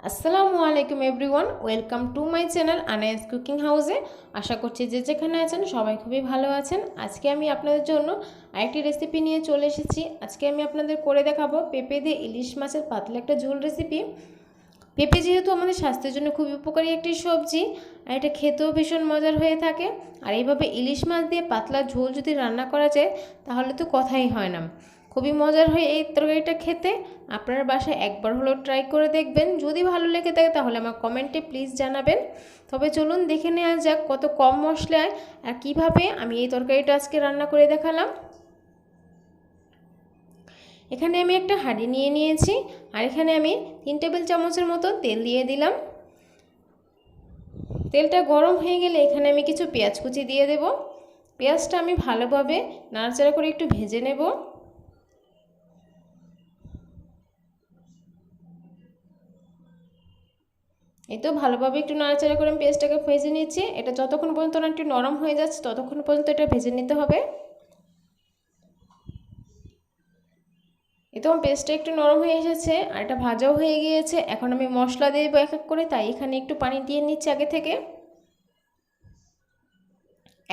Assalamualaikum everyone, welcome to my channel Anaya's cooking হাউসে। আশা করছি যে যেখানে আছেন সবাই খুবই ভালো আছেন। আজকে আমি আপনাদের জন্য আরেকটি রেসিপি নিয়ে চলে এসেছি। আজকে আমি আপনাদের করে দেখাবো পেঁপে দিয়ে ইলিশ মাছের পাতলা একটা ঝোল রেসিপি। পেঁপে যেহেতু আমাদের স্বাস্থ্যের জন্য খুবই উপকারী একটি সবজি, আর এটা খেতেও ভীষণ মজার হয়ে থাকে। আর এইভাবে ইলিশ মাছ দিয়ে পাতলা ঝোল যদি রান্না করা যায় তাহলে তো কথাই হয় না, খুবই মজার হয় এই তরকারিটা খেতে। আপনার বাসায় একবার হলেও ট্রাই করে দেখবেন। যদি ভালো লেগে থাকে তাহলে আমার কমেন্টে প্লিজ জানাবেন। তবে চলুন দেখে নেওয়া যাক কত কম মশলায় আর কিভাবে আমি এই তরকারিটা আজকে রান্না করে দেখালাম। এখানে আমি একটা হাঁড়ি নিয়ে নিয়েছি, আর এখানে আমি 3 টেবিল চামচের মতো তেল দিয়ে দিলাম। তেলটা গরম হয়ে গেলে এখানে আমি কিছু পেঁয়াজ কুচি দিয়ে দেব। পেঁয়াজটা আমি ভালোভাবে নাড়াচাড়া করে একটু ভেজে নেব। এই তো ভালোভাবে একটু নাড়াচাড়া করে আমি পেঁয়াজটাকে ভেজে নিচ্ছি। এটা যতক্ষণ পর্যন্ত না একটু নরম হয়ে যাচ্ছে ততক্ষণ পর্যন্ত এটা ভেজে নিতে হবে। এই তো আমার পেঁয়াজটা একটু নরম হয়ে এসেছে আর এটা ভাজাও হয়ে গিয়েছে। এখন আমি মশলা দেবো এক এক করে, তাই এখানে একটু পানি দিয়ে নিচ্ছি আগে থেকে।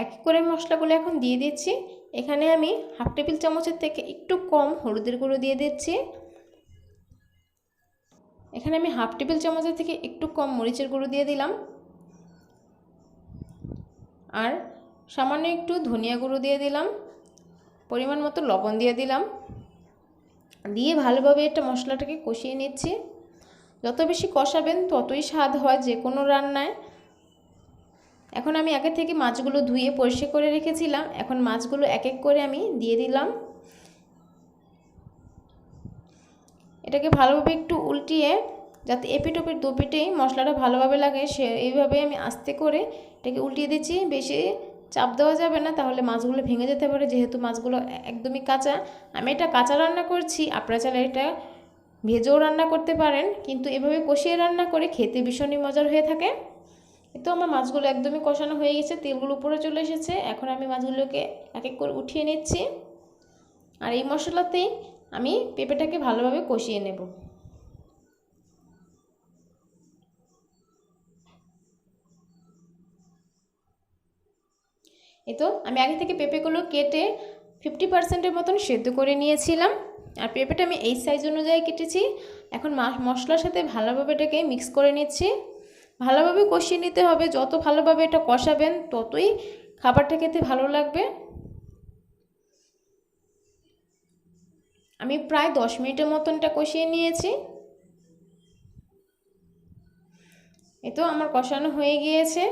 এক এক করে মশলাগুলো এখন দিয়ে দিচ্ছি। এখানে আমি 1/2 টেবিল চামচের থেকে একটু কম হলুদের গুঁড়ো দিয়ে দিচ্ছি। এখানে আমি 1/2 টেবিল চামচের থেকে একটু কম মরিচের গুঁড়ো দিয়ে দিলাম, আর সামান্য একটু ধনিয়া গুঁড়ো দিয়ে দিলাম, পরিমাণ মতো লবণ দিয়ে দিলাম। দিয়ে ভালোভাবে এটা মশলাটাকে কষিয়ে নিচ্ছি। যত বেশি কষাবেন ততই স্বাদ হয় যে কোনো রান্নায়। এখন আমি আগে থেকে মাছগুলো ধুয়ে পরিষ্কার করে রেখেছিলাম, এখন মাছগুলো এক এক করে আমি দিয়ে দিলাম। এটাকে ভালোভাবে একটু উল্টিয়ে যাতে এপিট ওপিট দুপিটেই মশলাটা ভালোভাবে লাগে এইভাবে আমি আস্তে করে এটাকে উল্টিয়ে দিচ্ছি। বেশি চাপ দেওয়া যাবে না, তাহলে মাছগুলো ভেঙে যেতে পারে, যেহেতু মাছগুলো একদমই কাঁচা। আমি এটা কাঁচা রান্না করছি, আপনারা চাইলে এটা ভেজেও রান্না করতে পারেন, কিন্তু এভাবে কষিয়ে রান্না করে খেতে ভীষণই মজার হয়ে থাকে। তো আমার মাছগুলো একদমই কষানো হয়ে গেছে, তেলগুলো উপরে চলে এসেছে। এখন আমি মাছগুলোকে এক এক করে উঠিয়ে নিচ্ছি, আর এই মশলাতেই আমি পেঁপেটাকে ভালোভাবে কষিয়ে নেব। এই তো আমি আগে থেকে পেঁপেগুলো কেটে 50%-এর মতন সেদ্ধ করে নিয়েছিলাম, আর পেঁপেটা আমি এই সাইজ অনুযায়ী কেটেছি। এখন মশলার সাথে ভালোভাবে এটাকে মিক্স করে নিচ্ছি। ভালোভাবে কষিয়ে নিতে হবে, যত ভালোভাবে এটা কষাবেন ততই খাবারটা খেতে ভালো লাগবে। আমি প্রায় 10 মিনিটের মতন এটা কষিয়ে নিয়েছি। এই তো আমার কষানো হয়ে গিয়েছে।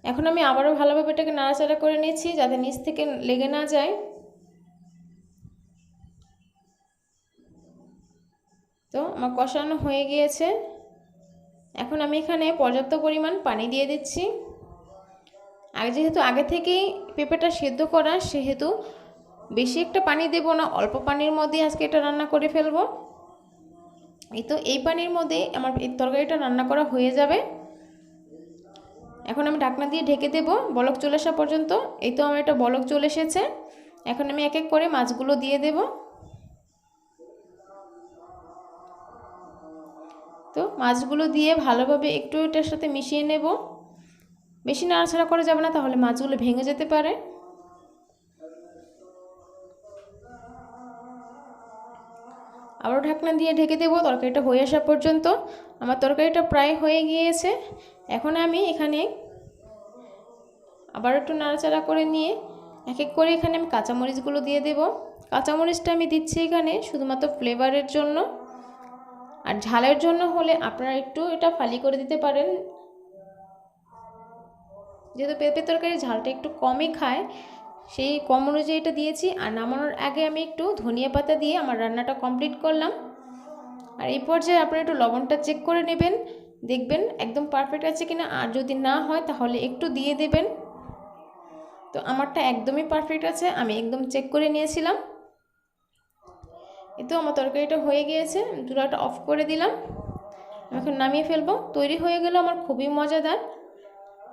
এখন আমি আবারও ভালোভাবে এটাকে নাড়াচাড়া করে নিচ্ছি যাতে নিচ থেকে লেগে না যায়। তো আমার কষানো হয়ে গিয়েছে। এখন আমি এখানে পর্যাপ্ত পরিমাণ পানি দিয়ে দিচ্ছি। যেহেতু আগে থেকেই পেঁপেটা সেদ্ধ করা, সেহেতু বেশি একটা পানি দেব না, অল্প পানির মধ্যে আজকে এটা রান্না করে ফেলবো। এই তো এই পানির মধ্যে আমার এই তরকারিটা রান্না করা হয়ে যাবে। এখন আমি ঢাকনা দিয়ে ঢেকে দেব বলক চলে আসা পর্যন্ত। এই তো আমার এটা বলক চলে এসেছে। এখন আমি এক এক করে মাছগুলো দিয়ে দেব। তো মাছগুলো দিয়ে ভালোভাবে একটু এটার সাথে মিশিয়ে নেব। বেশি নাড়াচাড়া করা যাবে না, তাহলে মাছগুলো ভেঙে যেতে পারে। আবারও ঢাকনা দিয়ে ঢেকে দেব তরকারিটা হয়ে আসা পর্যন্ত। আমার তরকারিটা প্রায় হয়ে গিয়েছে। এখন আমি এখানে আবার একটু নাড়াচাড়া করে নিয়ে এক এক করে এখানে আমি কাঁচামরিচগুলো দিয়ে দেব। কাঁচামরিচটা আমি দিচ্ছি এখানে শুধুমাত্র ফ্লেভারের জন্য, আর ঝালের জন্য হলে আপনারা একটু এটা ফালি করে দিতে পারেন। যেহেতু পেঁপে তরকারি ঝালটা একটু কমই খায়, সেই কম অনুযায়ী এটা দিয়েছি। আর নামানোর আগে আমি একটু ধনিয়া পাতা দিয়ে আমার রান্নাটা কমপ্লিট করলাম। আর এই পর্যায়ে আপনারা একটু লবণটা চেক করে নেবেন, দেখবেন একদম পারফেক্ট আছে কিনা, আর যদি না হয় তাহলে একটু দিয়ে দেবেন। তো আমারটা একদমই পারফেক্ট আছে, আমি একদম চেক করে নিয়েছিলাম। এই তো আমার তরকারিটা হয়ে গিয়েছে, চুলাটা অফ করে দিলাম। এখন নামিয়ে ফেলবো। তৈরি হয়ে গেল আমার খুবই মজাদার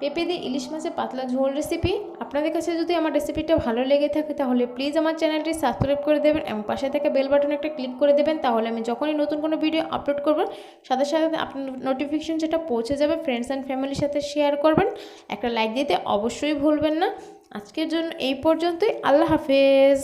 পেঁপে দিয়ে ইলিশ মাছের পাতলা ঝোল রেসিপি। আপনাদের কাছে যদি আমার রেসিপিটা ভালো লেগে থাকে তাহলে প্লিজ আমার চ্যানেলটি সাবস্ক্রাইব করে দেবেন এবং পাশে থেকে বেল বাটনে একটা ক্লিক করে দেবেন, তাহলে আমি যখনই নতুন কোনো ভিডিও আপলোড করব সাথে সাথে আপনার নোটিফিকেশন যেটা পৌঁছে যাবে। ফ্রেন্ডস অ্যান্ড ফ্যামিলির সাথে শেয়ার করবেন, একটা লাইক দিতে অবশ্যই ভুলবেন না। আজকের জন্য এই পর্যন্তই। আল্লাহ হাফেজ।